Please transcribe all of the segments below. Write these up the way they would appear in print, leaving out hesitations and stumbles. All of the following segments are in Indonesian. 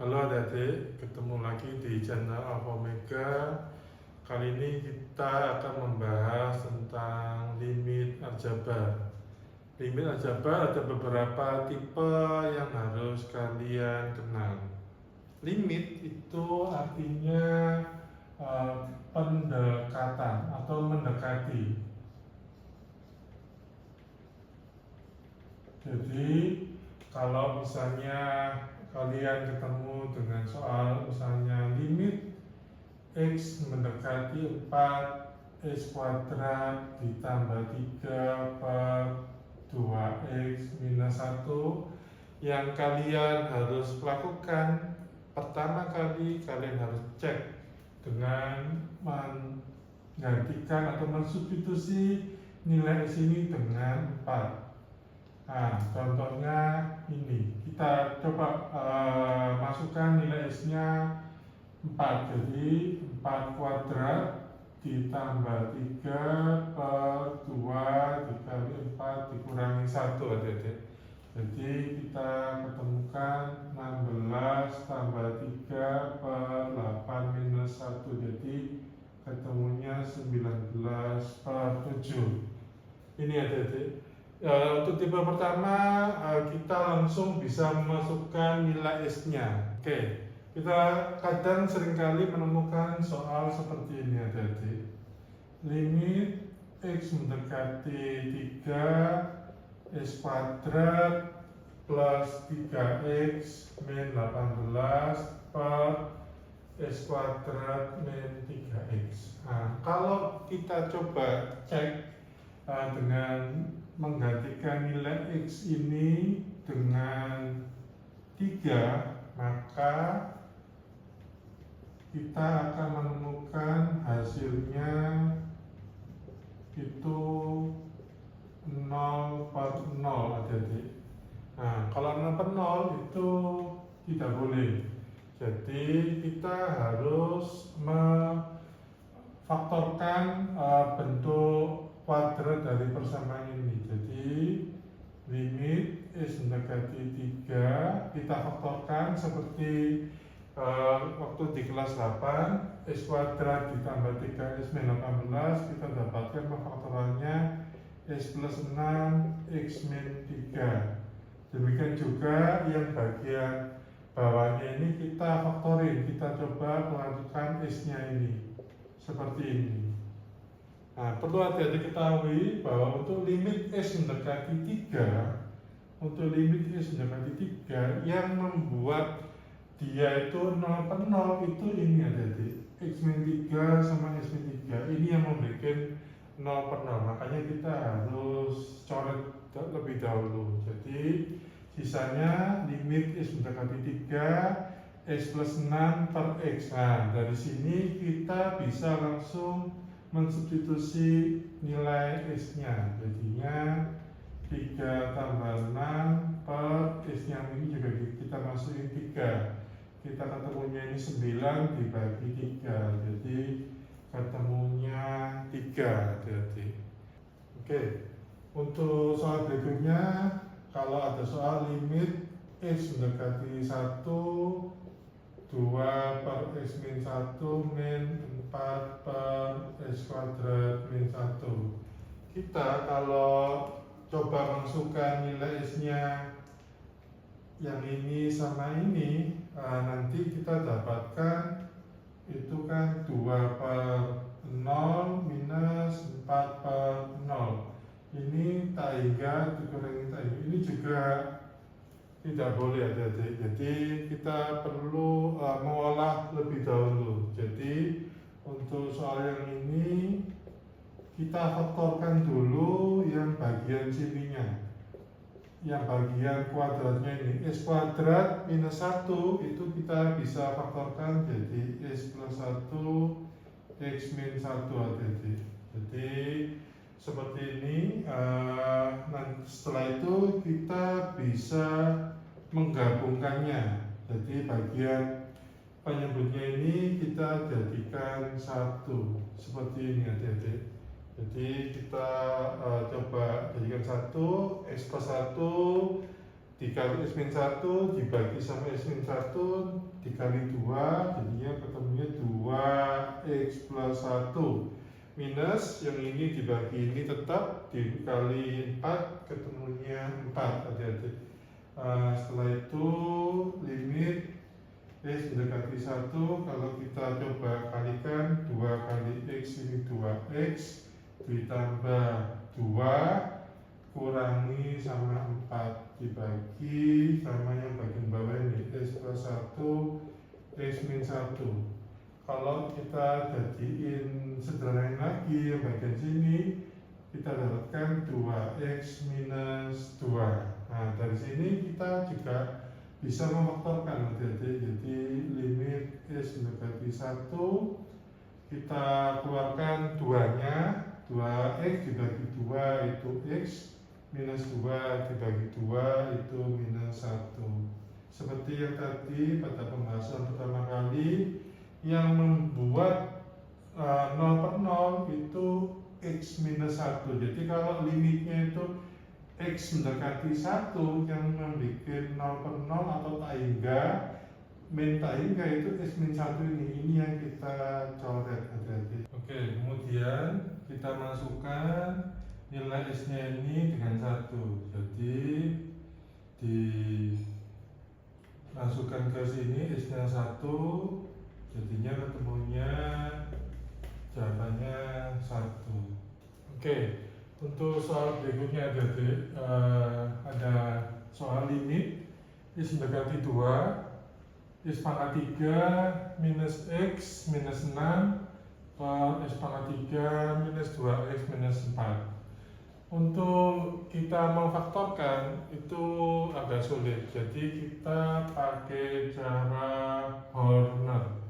Halo adik-adik, ketemu lagi di channel Alpha Omega. Kali ini kita akan membahas tentang limit aljabar. Limit aljabar ada beberapa tipe yang harus kalian kenal. Limit itu artinya pendekatan atau mendekati. Jadi kalau misalnya kalian ketemu dengan soal misalnya limit X mendekati 4 X kuadrat ditambah 3 per 2X minus 1, yang kalian harus lakukan pertama kali kalian harus cek dengan menggantikan atau mensubstitusi nilai X ini dengan 4. Nah, contohnya ini, kita coba masukkan nilai X-nya 4, jadi 4 kuadrat ditambah 3 per 2 dikali 4 dikurangi 1 adik-adik. Jadi kita ketemukan 16 tambah 3 per 8 minus 1, jadi ketemunya 19 per 7. Ini adik-adik. Untuk tipe pertama kita langsung bisa memasukkan nilai S-nya. Oke, kita kadang seringkali menemukan soal seperti ini adik-adik. Limit X mendekati 3 X kuadrat plus 3X min 18 per X kuadrat min 3X. Nah, kalau kita coba cek dengan menggantikan nilai X ini dengan 3, maka kita akan menemukan hasilnya itu 0 per 0 adik-adik. Nah, kalau 0 per 0 itu tidak boleh. Jadi kita harus memfaktorkan bentuk kuadrat dari persamaan ini. Jadi limit X mendekati 3 kita faktorkan seperti waktu di kelas 8, X kuadrat ditambah 3X min 18, kita dapatkan faktorannya X plus 6 X min 3. Demikian juga yang bagian bawahnya ini kita faktorin, kita coba melanjutkan X-nya ini seperti ini. Nah, perlu hati-hati ketahui bahwa untuk limit X mendekati 3, yang membuat dia itu 0 per 0 itu ini adik-adik, X min 3 sama X min 3 ini yang membuat 0 per 0. Makanya kita harus coret lebih dahulu. Jadi sisanya limit X mendekati 3 X plus 6 per X. Nah, dari sini kita bisa langsung mensubstitusi nilai X-nya, jadinya 3 tambah 6 per X-nya ini juga kita masukin 3, kita ketemunya ini 9 dibagi 3, jadi ketemunya 3 adik-adik. Oke, untuk soal berikutnya, kalau ada soal limit X mendekati 1 2 per X min 1 min 4 per X kuadrat min 1. Kita kalau coba masukkan nilai X-nya yang ini sama ini, nanti kita dapatkan itu kan 2 per 0 minus 4 per 0. Ini tak hingga dikurangi tak hingga. Ini juga tidak boleh adik-adik. Jadi kita perlu mengolah lebih dahulu. Jadi untuk soal yang ini kita faktorkan dulu yang bagian sininya, yang bagian kuadratnya ini. X kuadrat minus 1 itu kita bisa faktorkan jadi X plus 1 X min 1 adik-adik. Jadi seperti ini. Setelah itu kita bisa menggabungkannya. Jadi bagian penyebutnya ini kita jadikan 1 seperti ini adik-adik. Jadi kita coba jadikan 1 X plus 1 dikali S-1 dibagi sama S-1 dikali 2, jadinya ketemunya 2x plus 1 minus yang ini dibagi ini tetap dikali 4 ketemunya 4. Hati-hati. Setelah itu limit x mendekati 1, kalau kita coba kalikan 2 kali x ini 2x ditambah 2 kurangi sama 4 dibagi sama yang bagian bawah ini x plus 1 x min 1. Kalau kita jadiin sederhanain lagi yang bagian sini, kita dapatkan 2x minus 2. Nah, dari sini kita juga bisa memfaktorkan. Jadi limit x mendekati 1, kita keluarkan 2-nya, 2x dibagi 2 itu x, minus 2 dibagi 2 itu minus 1. Seperti yang tadi pada pembahasan pertama kali, yang membuat 0 per 0 itu x minus 1. Jadi kalau limitnya itu x mendekati 1, yang membuat 0 per 0 atau tak hingga, min tak hingga itu x min 1 ini yang kita coret. Hati-hati. Oke, kemudian kita masukkan nilai s-nya ini dengan 1. Jadi dimasukkan ke sini s-nya 1, jadinya ketemunya jawabannya 1. Oke, untuk soal berikutnya ada soal limit x mendekati 2, x pangkat 3 minus x minus 6 per x pangkat 3 minus 2x minus 4. Untuk kita memfaktorkan itu agak sulit, jadi kita pakai cara Horner.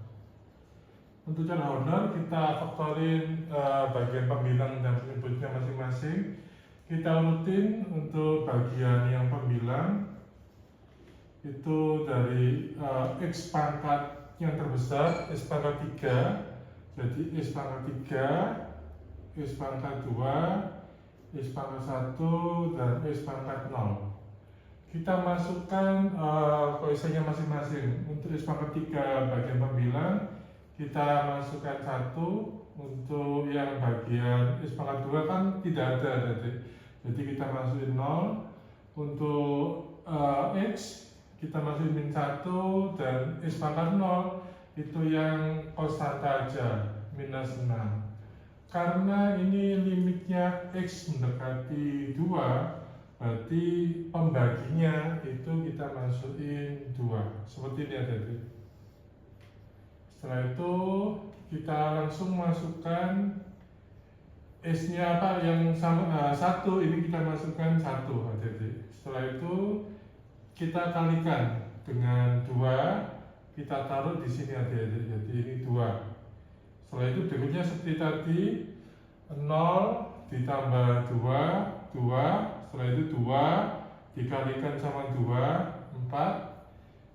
Untuk cara Horner, kita faktorin bagian pembilang dan penyebutnya masing-masing. Kita urutin untuk bagian yang pembilang itu dari x pangkat yang terbesar, x pangkat 3, jadi x pangkat 3, x pangkat 2, x pangkat 1, dan x pangkat 0. Kita masukkan koefisiennya masing-masing. Untuk x pangkat 3 bagian pembilang, kita masukkan 1. Untuk yang bagian x pangkat 2 kan tidak ada, jadi kita masukin 0. Untuk x kita masukin min 1, dan x pangkat 0 itu yang konstanta aja, minus 6. Karena ini limitnya x mendekati 2, berarti pembaginya itu kita masukin 2. Seperti ini tadi. Setelah itu kita langsung masukkan x-nya apa yang sama 1, ini kita masukkan 1. Jadi setelah itu kita kalikan dengan 2, kita taruh di sini adik-adik. Jadi ini 2. Setelah itu berikutnya seperti tadi, 0 ditambah 2, 2. Setelah itu 2 dikalikan sama 2, 4.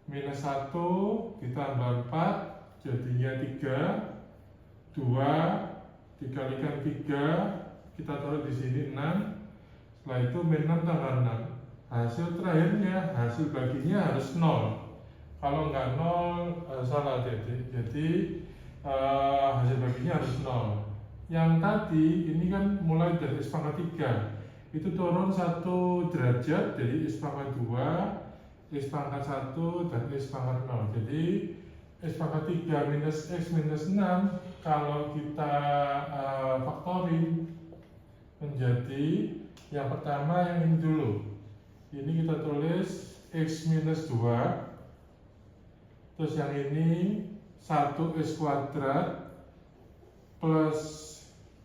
Minus 1 ditambah 4, jadinya 3. 2 dikalikan 3, kita taruh di sini 6. Setelah itu min 6 tambah 6. Hasil terakhirnya, hasil baginya harus 0. Kalau nggak 0, salah jadi hasil baginya harus 0. Yang tadi ini kan mulai dari x pangkat 3, itu turun 1 derajat dari x pangkat 2, x pangkat 1, dan x pangkat 0. Jadi x pangkat 3 minus x minus 6 kalau kita faktorin menjadi yang pertama yang ini dulu. Ini kita tulis x minus 2, terus yang ini 1x kuadrat plus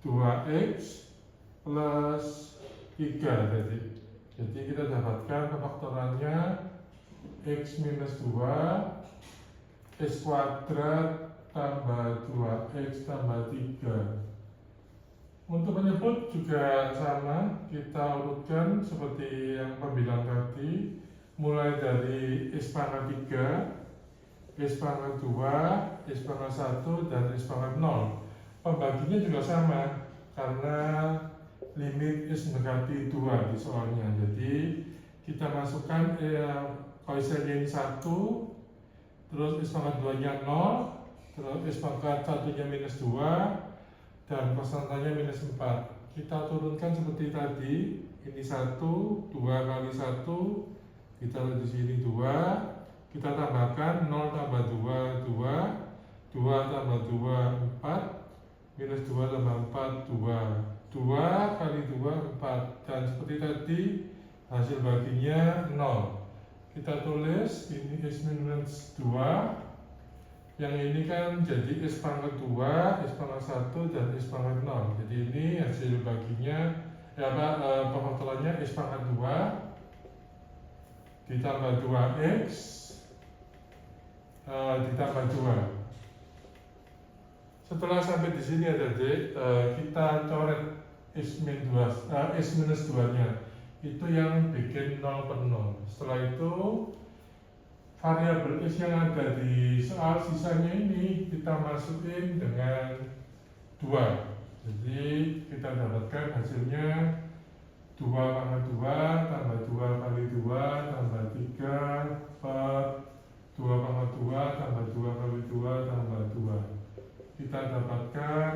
2x plus 3 tadi. Jadi kita dapatkan pemfaktorannya x minus 2, x kuadrat tambah 2x tambah 3. Untuk menyebut juga sama, kita urutkan seperti yang pembilang tadi, mulai dari x pangkat 3, x pangkat 2, x pangkat 1, dan x pangkat 0. Pembaginya juga sama, karena limit x mendekati 2 di soalnya. Jadi kita masukkan koefisien ini 1, terus X pangkat 2 nya 0, terus X pangkat 1 nya minus 2, dan konstantanya minus 4. Kita turunkan seperti tadi, ini 1, 2 kali 1, kita lihat di sini 2, kita tambahkan 0 tambah 2, 2 tambah 2, 4, minus 2 tambah 4, 2 kali 2, 4, dan seperti tadi hasil baginya 0. Kita tulis ini X minus 2, yang ini kan jadi X pangkat 2, X pangkat 1, dan X pangkat 0. Jadi ini hasil baginya, pengoktalannya X pangkat 2 ditambah 2X ditambah 2. Setelah sampai di sini adik-adik, kita coret X minus 2 nya, itu yang bikin 0 per 0. Setelah itu variabel X yang ada di soal sisanya ini kita masukin dengan 2. Jadi kita dapatkan hasilnya 2 pangkat 2 tambah 2 kali 2 tambah 3 per 2 pangkat 2 tambah 2 kali 2 tambah 2. Kita dapatkan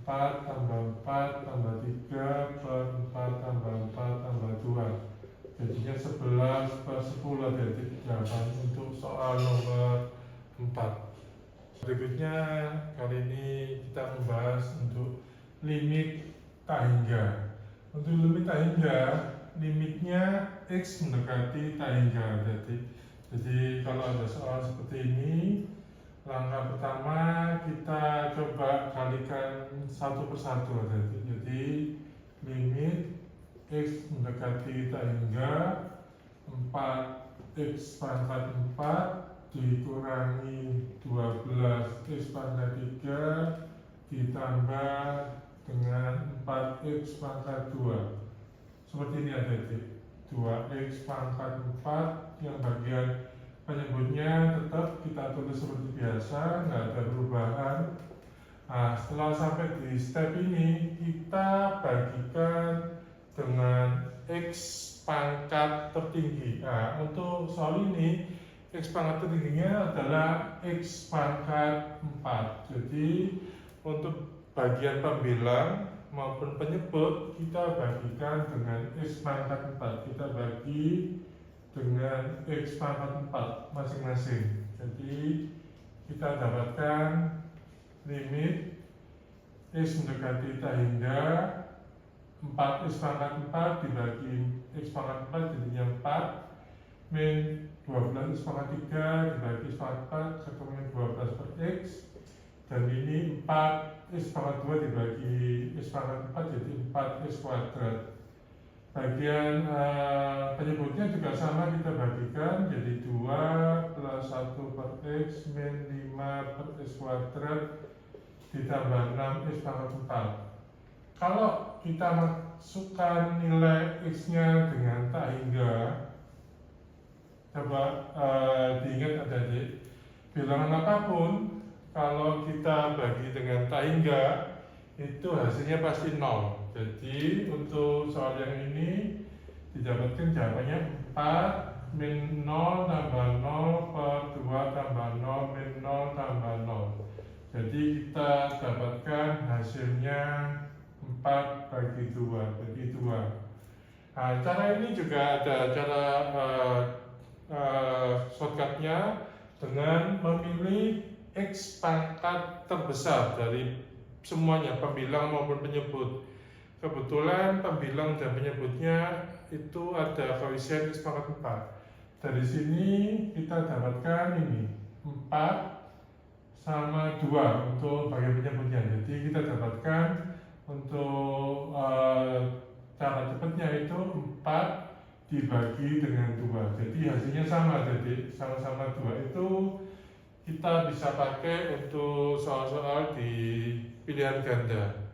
4 tambah 4 tambah 3 per 4 tambah 4 tambah 2. Jadinya 11 per 10 dari jawaban untuk soal nomor 4. Berikutnya kali ini kita membahas untuk limit tak hingga. Untuk limit tak hingga, limitnya X mendekati tak hingga. Jadi kalau ada soal seperti ini, langkah pertama kita coba kalikan satu persatu. Jadi limit X mendekati tak hingga 4X pangkat 4 dikurangi 12X pangkat 3 ditambah dengan 4X pangkat 2. Seperti ini adik-adik, 2X pangkat 4 yang bagian penyebutnya tetap kita tulis seperti biasa, nggak ada perubahan. Nah, setelah sampai di step ini, kita bagikan dengan X pangkat tertinggi. Nah, untuk soal ini, X pangkat tertingginya adalah X pangkat 4. Jadi, untuk bagian pembilang maupun penyebut, kita bagikan dengan X pangkat 4. Kita bagi dengan X pangkat 4 masing-masing. Jadi kita dapatkan limit X mendekati tak hingga 4X pangkat 4 dibagi X pangkat 4 jadinya 4 min 12X pangkat 3 dibagi X pangkat 4 ketemunya 12 per X, dan ini 4X pangkat 2 dibagi X pangkat 4 jadi 4X kuadrat. Bagian penyebutnya juga sama, kita bagikan jadi 2 plus 1 per X min 5 per X kuadrat ditambah 6X pangkat 4. Kalau kita masukkan nilai X nya dengan tak hingga, coba diingat adik-adik, bilangan apapun kalau kita bagi dengan tak hingga itu hasilnya pasti 0. Jadi untuk soal yang ini didapatkan jawabannya 4 min 0 tambah 0 per 2 tambah 0 min 0 tambah 0. Jadi kita dapatkan hasilnya 4 bagi 2, jadi 2. Nah, cara ini juga ada cara shortcutnya dengan memilih X pangkat terbesar dari semuanya, pembilang maupun penyebut. Kebetulan pembilang dan penyebutnya itu ada koefisien X pangkat 4. Dari sini kita dapatkan ini 4 sama 2 untuk bagian penyebutnya. Jadi kita dapatkan untuk cara cepatnya itu 4 dibagi dengan 2. Jadi hasilnya sama, jadi sama-sama 2. Itu kita bisa pakai untuk soal-soal di pilihan ganda.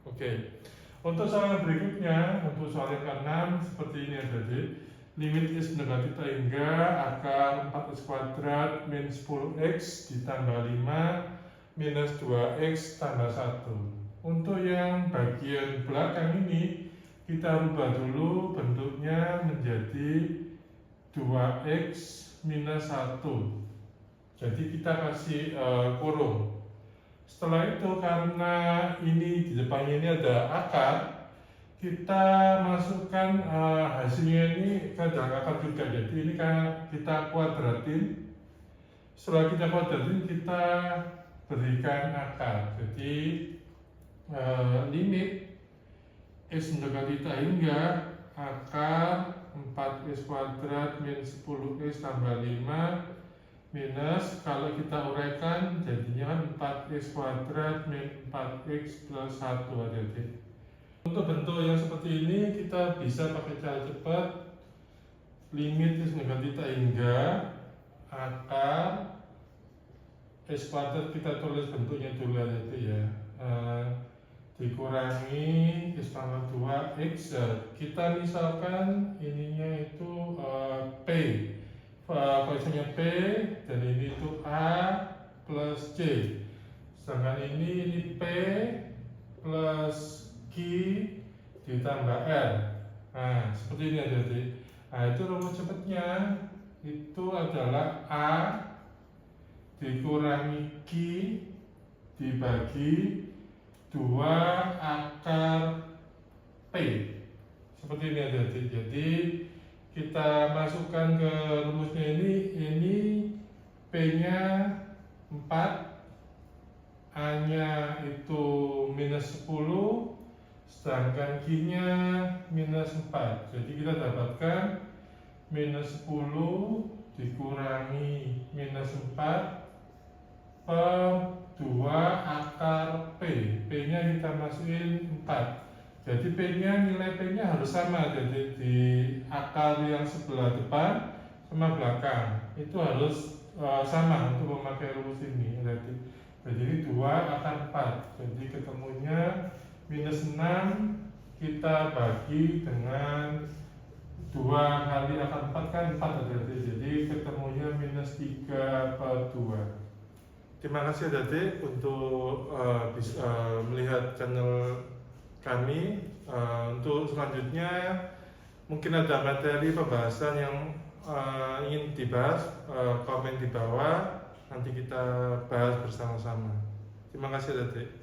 Oke. Untuk soal yang berikutnya, untuk soal yang ke-6 seperti ini adik-adik. Limit X mendekati tak hingga akar 4X kuadrat min 10X ditambah 5 minus 2X tambah 1. Untuk yang bagian belakang ini kita rubah dulu bentuknya menjadi 2x minus 1. Jadi kita kasih kurung. Setelah itu karena ini di depannya ini ada akar, kita masukkan hasilnya ini ke dalam akar juga. Jadi ini kan kita kuadratin. Setelah kita kuadratin, kita berikan akar. Jadi limit x mendekati tak hingga akar 4x kuadrat min 10x tambah 5 minus, kalau kita uraikan jadinya kan 4x kuadrat min 4x plus 1 adik-adik. Untuk bentuk yang seperti ini kita bisa pakai cara cepat. Limit x mendekati tak hingga akar x kuadrat, kita tulis bentuknya dulu adik-adik ya, dikurangi x tambah 2x. Kita misalkan ininya itu P, konsepnya P, dan ini itu A plus C. Sedangkan ini P plus Q ditambah R. Nah, seperti ini adik-adik. Nah, itu rumus cepatnya itu adalah A dikurangi Q dibagi 2 akar P. Seperti ini adik-adik. Jadi kita masukkan ke rumusnya ini P-nya 4, A-nya itu minus 10, sedangkan Q-nya minus 4. Jadi kita dapatkan minus 10 dikurangi minus 4 per 2 akar P. P-nya kita masukin 4. Jadi P-nya, nilai P-nya harus sama. Jadi di akar yang sebelah depan sama belakang itu harus sama untuk memakai rumus ini. Jadi ini 2 akar 4. Jadi ketemunya minus 6 kita bagi dengan 2 kali akar 4 kan 4 jadi ketemunya minus 3 per 2. Terima kasih adik untuk melihat channel kami. Untuk selanjutnya mungkin ada materi pembahasan yang ingin dibahas, komen di bawah, nanti kita bahas bersama-sama. Terima kasih adik.